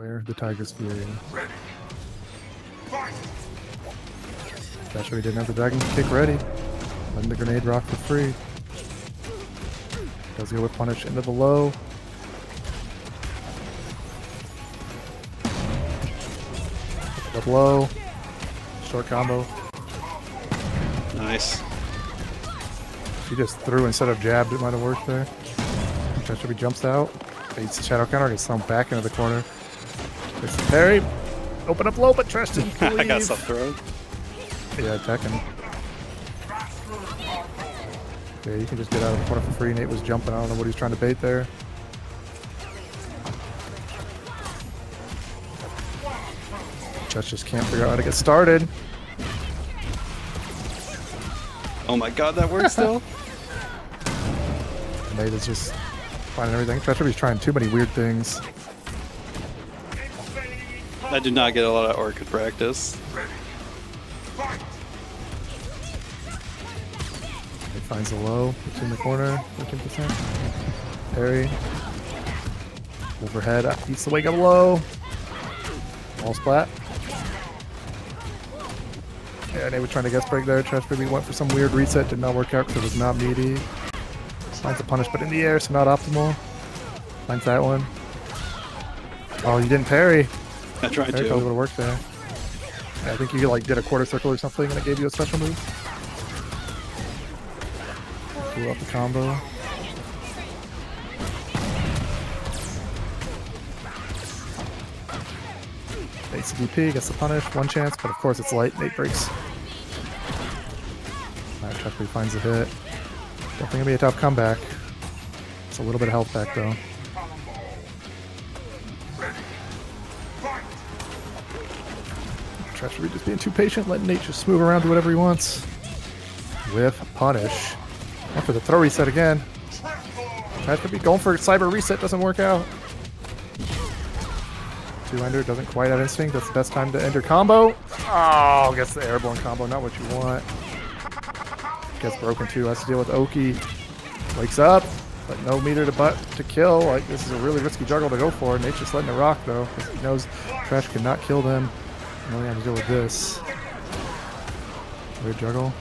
Where the Tiger's Fury? TrashBaby didn't have the dragon kick ready. Letting the grenade rock for free. Does go with punish into the low. Up low. Short combo. Nice. He just threw instead of jabbed. It might have worked there. TrashBaby jumps out. Baits the shadow counter. Gets thrown back into the corner. There's the parry. Open up low, but Trash didn't believe. I got stuff thrown. Yeah, attacking. Okay, you can just get out of the corner for free. Nate was jumping. I don't know what he's trying to bait there. Trash just can't figure out how to get started. Oh my god, that works still? Nate is just finding everything. TrashBaby's trying too many weird things. I did not get a lot of Orchid practice. He finds a low. It's in the corner. 13%. Parry. Overhead. Eats the wake up low. All splat. Yeah, Nate was trying to guess break there. TrashBaby went for some weird reset. Did not work out because it was not meaty. Finds a punish, but in the air, so not optimal. Finds that one. Oh, you didn't parry. I tried Parry to. probably would have worked there. Yeah, I think you like did a quarter circle or something and it gave you a special move. Blew up the combo. Nate's DP, gets the punish, one chance, but of course it's light. Nate breaks. Alright, TrashBaby finds the hit. Definitely gonna be a tough comeback. It's a little bit of health back though. TrashBaby just being too patient, letting Nate just move around, do whatever he wants. With punish. After the throw reset again. TrashBaby going for a cyber reset, doesn't work out. Two-ender doesn't quite have instinct. That's the best time to end your combo. Oh, gets the airborne combo, not what you want. Gets broken too, has to deal with Oki. Wakes up, but no meter to kill. Like, this is a really risky juggle to go for. Nate's just letting it rock though, because he knows Trash cannot kill them. You only have to deal with this. Weird juggle.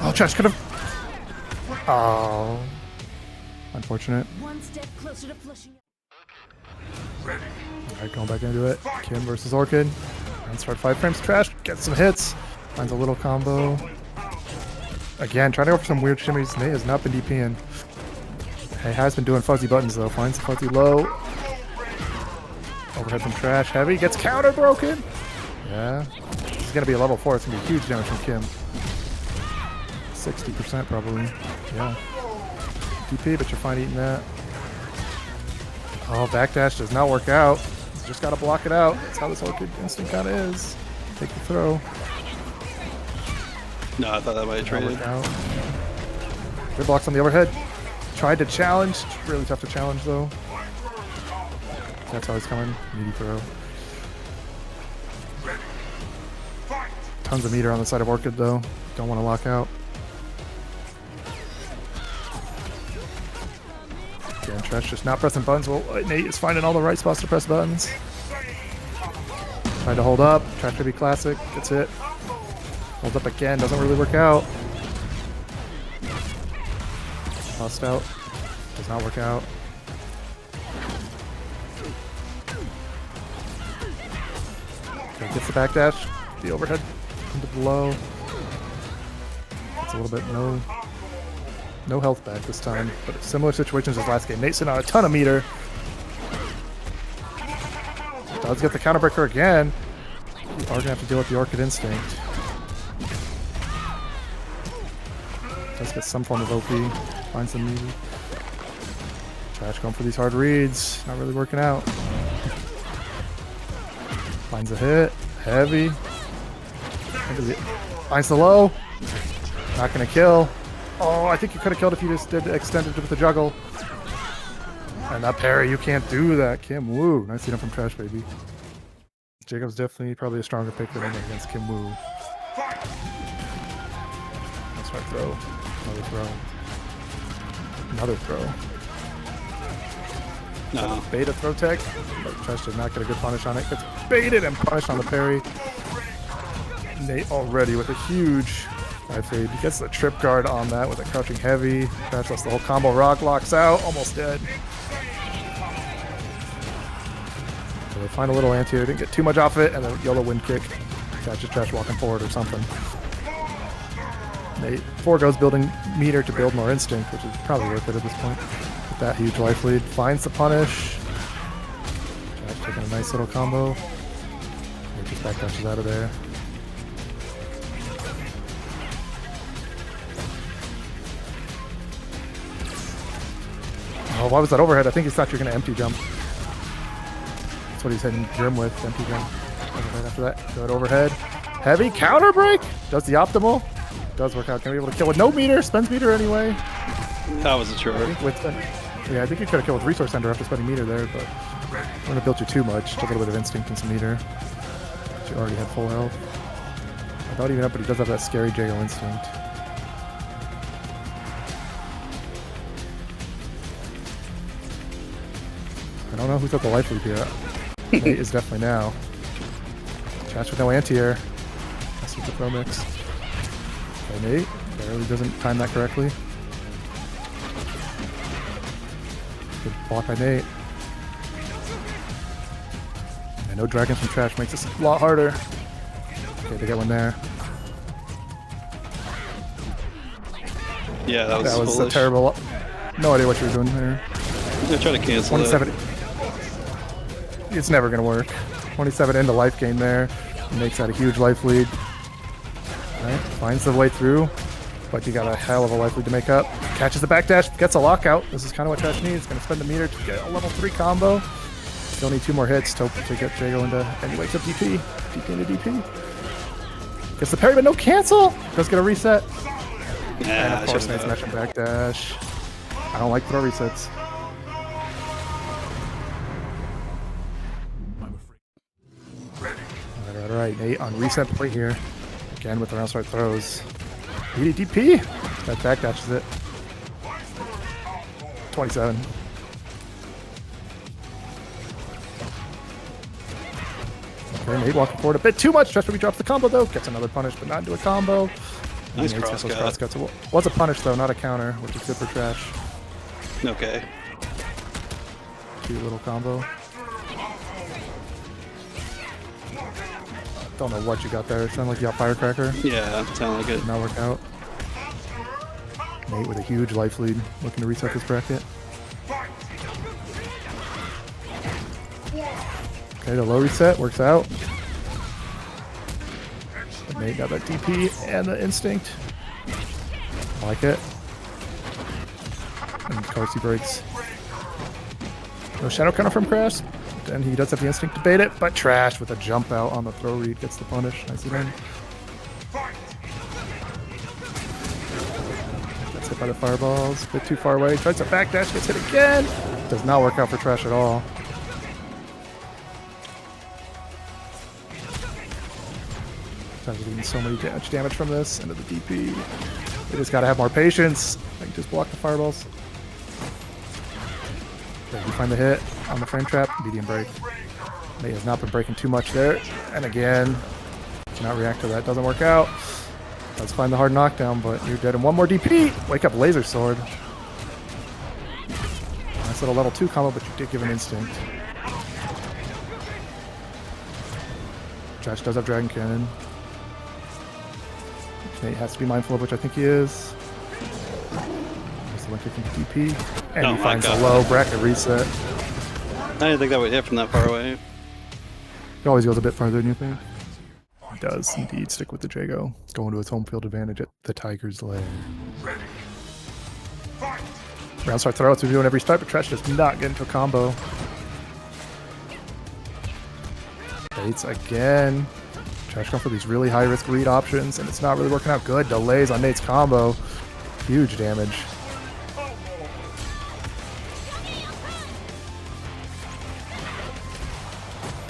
Oh, Trash could have. Oh, unfortunate. One step closer to flushing. Alright, going back into it. Kim versus Orchid. And start 5 frames. Trash gets some hits. Finds a little combo. Again, trying to go for some weird shimmies. Nate has not been DPing. He has been doing fuzzy buttons though. Finds the fuzzy low. Overhead from Trash. Heavy gets counter broken. Yeah. This is gonna be a level 4. It's gonna be huge damage from Kim. 60% probably. Yeah. DP, but you're fine eating that. Oh, backdash does not work out. Just gotta block it out. That's how this Orchid instinct kinda is. Take the throw. No, I thought that might have traded. Good blocks on the overhead. Tried to challenge. Really tough to challenge though. That's how he's coming. Meaty throw. Tons of meter on the side of Orchid though. Don't want to lock out. Again, Trash just not pressing buttons. Well, Nate is finding all the right spots to press buttons. Tried to hold up. TrashBaby classic. Gets hit. Holds up again. Doesn't really work out. Tossed out. Does not work out. Okay, gets the backdash. The overhead into the low. It's a little bit no health back this time, but it's similar situations as last game. Nate's in on a ton of meter. Does get the counter breaker again. We are gonna have to deal with the Orchid instinct. Does get some form of OP. Finds some meaty. Trash going for these hard reads. Not really working out. Finds a hit. Heavy. Finds the low. Not gonna kill. Oh, I think you could have killed if you just did extended with the juggle. And that parry, you can't do that, Kim Woo. Nice hit from TrashBaby. Jago's definitely probably a stronger pick than him against Kim Woo. Nice right throw. Another throw. Another throw. No. Beta throw tech, but Trash did not get a good punish on it. Gets baited and punished on the parry. Nate already with a huge dive fade. He gets the trip guard on that with a crouching heavy. Trash lets the whole combo rock, locks out, almost dead. So they find a little anti-air, didn't get too much off it, and then YOLO wind kick. Catches Trash walking forward or something. Nate foregoes building meter to build more instinct, which is probably worth it at this point. With that huge life lead, finds the punish. Trash taking a nice little combo. Nate just back dashes out of there. Oh, why was that overhead? I think he thought you were going to empty jump. That's what he's hitting Grim with, empty jump. Right after that, good overhead. Heavy counter break! Does the optimal. Does work out. Gonna be able to kill with no meter, spends meter anyway. That was a chore. I think yeah, I think you could have killed with Resource Ender after spending meter there, but I'm gonna build you too much. Took a little bit of instinct and some meter. But you already had full health. About even up, but he does have that scary Jago instinct. I don't know who's at the life lead here. Nate is definitely now. Trash with no anti-air. That's with the throw mix. Okay, Nate barely doesn't time that correctly. Good block by Nate. I know dragons from Trash makes this a lot harder. Okay, they get one there. Yeah, that was That was foolish. a terrible. No idea what you were doing there. I'm gonna try to cancel 27. it. It's never gonna work. 27 into life gain there. Makes that a huge life lead. Alright, finds the way through. But you got a hell of a life lead to make up. Catches the backdash, gets a lockout. This is kind of what Trash needs. Gonna spend the meter to get a level 3 combo. Still need 2 more hits to get Jago into. And he wakes up DP. DP into DP. Gets the parry, but no cancel! Does get a reset. And of course, Nate's matching backdash. I don't like throw resets. Alright, Nate on reset play here. Again with the round start throws. DP! That backdashes it. 27. Okay, Nate walking forward a bit too much. TrashBaby drops the combo though. Gets another punish, but not into a combo. Nice Nate's cross got those cut. crosscuts. Was a punish though, not a counter, which is good for Trash. Okay. Cute little combo. Don't know what you got there. It sounded like you got Firecracker. Yeah, sound like it. Did not work out. Nate with a huge life lead, looking to reset this bracket. Okay, the low reset works out. But Nate got that DP and the instinct. I like it. And of course he breaks. No shadow counter from Crash. And he does have the instinct to bait it, but Trash with a jump out on the throw read gets the punish. Nicely done. Gets hit by the fireballs. A bit too far away. Tries to backdash, gets hit again. Does not work out for Trash at all. Trash is getting so much damage from this into the DP. They just gotta have more patience. I can just block the fireballs. Okay, you find the hit on the frame trap, medium break. Nate has not been breaking too much there. And again, cannot react to that, doesn't work out. Let's find the hard knockdown, but you're dead in one more DP. Wake up laser sword. Nice little level 2 combo, but you did give an instinct. Trash does have Dragon Cannon. Nate has to be mindful of which I think he is. One kick into DP, and Oh he my finds a God. low bracket reset. I didn't think that would hit from that far away. He always goes a bit farther than you think. He does indeed stick with the Jago, going to his home field advantage at the Tiger's Lair. Round start throw, we're doing every start, but Trash does not get into a combo. Baits again. Trash going for these really high risk read options, and it's not really working out good. Delays on Nate's combo. Huge damage.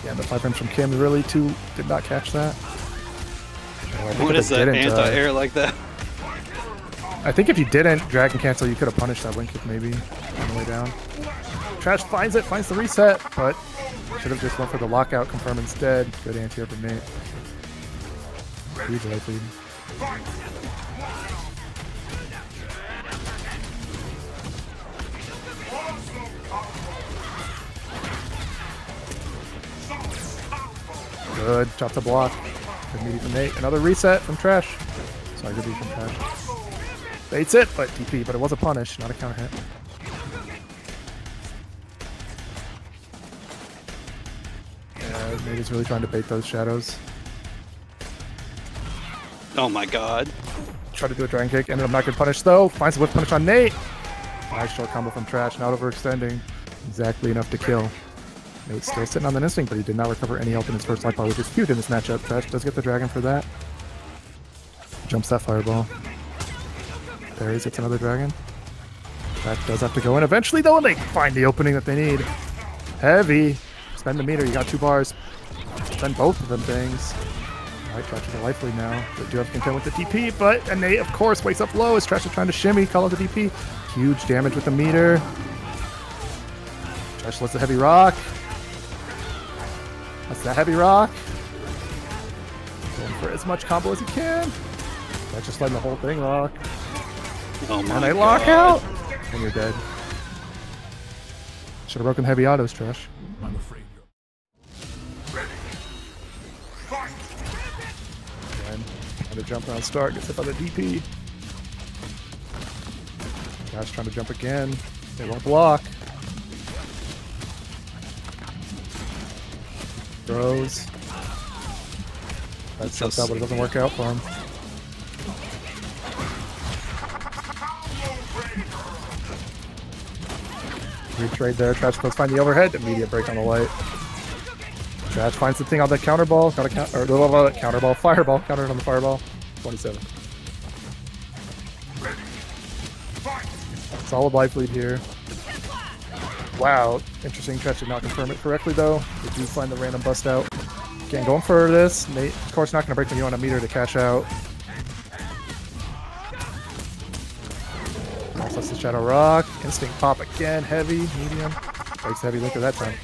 Yeah, the 5 frames from Kim really too did not catch that. Oh, What is that anti-air like that? I think if you didn't Dragon Cancel, you could have punished that link kick maybe on the way down. Trash finds it, finds the reset, but should have just went for the lockout confirm instead. Good anti-air from Nate. Huge life lead. Good, chop the block. Good meaty from Nate. Another reset from Trash. Sorry, good beat from Trash. Baits it, but TP, but it was a punish, not a counter hit. Yeah, Nate is really trying to bait those shadows. Oh my god. Try to do a dragon kick, ended up not getting punished though. Finds a whip punish on Nate. Nice short combo from Trash, not overextending. Exactly enough to kill. Nate's still sitting on the instinct, but he did not recover any health in his first life bar, which is huge in this matchup. Trash does get the dragon for that. Jumps that fireball. Parries, gets another dragon. Trash does have to go in eventually though, and they find the opening that they need. Heavy. Spend the meter, you got 2 bars. Spend both of them things. Alright, Trash is a life lead now. They do have to contend with the DP, but and Nate, of course, wakes up low as Trash is trying to shimmy, call out the DP. Huge damage with the meter. Trash lets the heavy rock. That's the heavy rock. Going for as much combo as he can. Trash just letting the whole thing rock. Oh my And they god. lock out. And you're dead. Should have broken heavy autos, Trash. I'm afraid you're Again, trying to jump around start, gets hit by the DP. Trash trying to jump again. They won't block. Throws. That so jumps out, but it doesn't work out for him. Retrade there. Trash goes find the overhead. Immediate break on the light. Trash finds the thing on the counter ball. Got a counter ball. Fireball. Countered on the fireball. 27. Solid life lead here. Wow. Interesting. Trash did not confirm it correctly though. They do find the random bust out. Again, going for this. Nate, of course, not going to break when you want a meter to cash out. That's the Shadow Rock. Instinct pop again. Heavy, medium. Breaks heavy linker that time.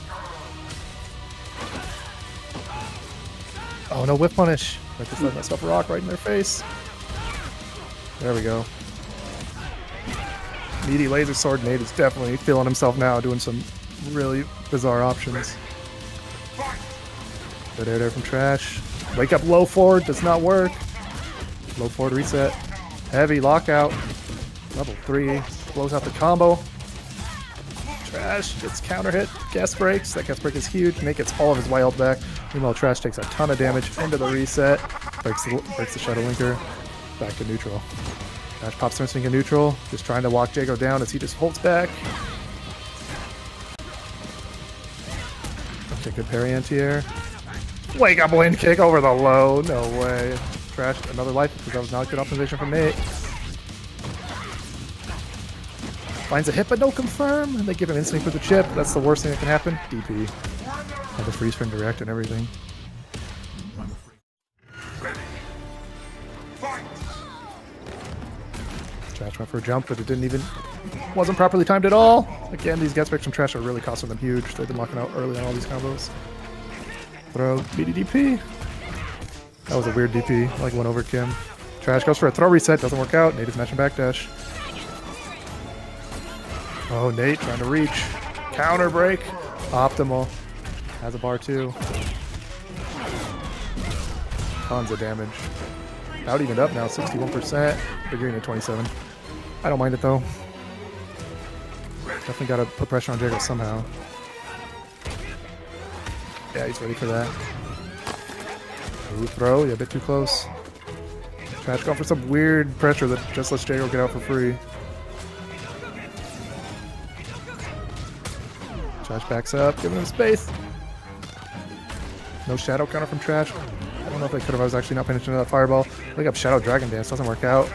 Oh no, whip punish. Like just letting that stuff rock right in their face. There we go. Meaty laser sword. Nate is definitely feeling himself now, doing some really bizarre options. Good air there from Trash. Wake up low forward, does not work. Low forward reset. Heavy lockout. Level 3. Blows out the combo. Trash gets counter hit. Guest breaks. That guest break is huge. Nate gets all of his wild back. Meanwhile, Trash takes a ton of damage into the reset. Breaks the Shadow Linker. Back to neutral. Trash pops something in neutral. Just trying to walk Jago down as he just holds back. Okay, good parry anti-air. Wake up wind kick over the low. No way. Trash another life because that was not good optimization from Nate. Finds a hit but no confirm. And they give him instinct with the chip. That's the worst thing that can happen. DP. Had the freeze frame direct and everything. Trash went for a jump, but it wasn't properly timed at all. Again, these guest breaks from Trash are really costing them huge. They've been locking out early on all these combos. Throw, BDDP. That was a weird DP, like went over Kim. Trash goes for a throw reset, doesn't work out. Nate is matching backdash. Oh, Nate trying to reach. Counter break. Optimal. Has a bar too. Tons of damage. Out evened up now, 61%. Figuring at 27. I don't mind it though. Definitely got to put pressure on Jago somehow. Yeah, he's ready for that. Ooh, throw. Yeah, a bit too close. Trash going for some weird pressure that just lets Jago get out for free. Trash backs up, giving him space. No shadow counter from Trash. I don't know if they could have. I was actually not paying attention to that fireball. Look up Shadow Dragon Dance. Doesn't work out.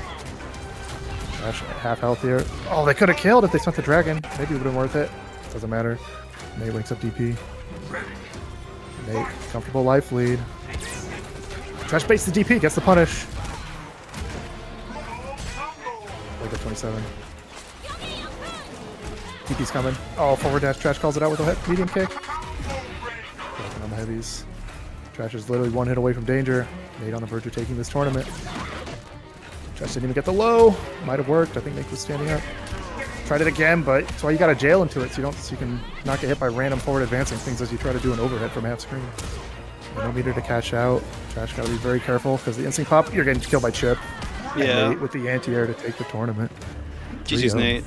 Trash half health here. Oh, they could have killed if they spent the dragon. Maybe it would have been worth it. Doesn't matter. Nate links up DP. Nate, comfortable life lead. Trash baits the DP, gets the punish. 27. TP's coming. Oh, forward dash. Trash calls it out with a medium kick. Working on the heavies. Trash is literally one hit away from danger. Nate on the verge of taking this tournament. Trash didn't even get the low. Might have worked. I think Nate was standing up. Tried it again, but that's why you got to jail into it, so you can not get hit by random forward advancing things as you try to do an overhead from half screen. No meter to cash out. Trash got to be very careful because the instinct pop, you're getting killed by Chip. Yeah. And Nate with the anti-air to take the tournament. GG's 3-0. Nate.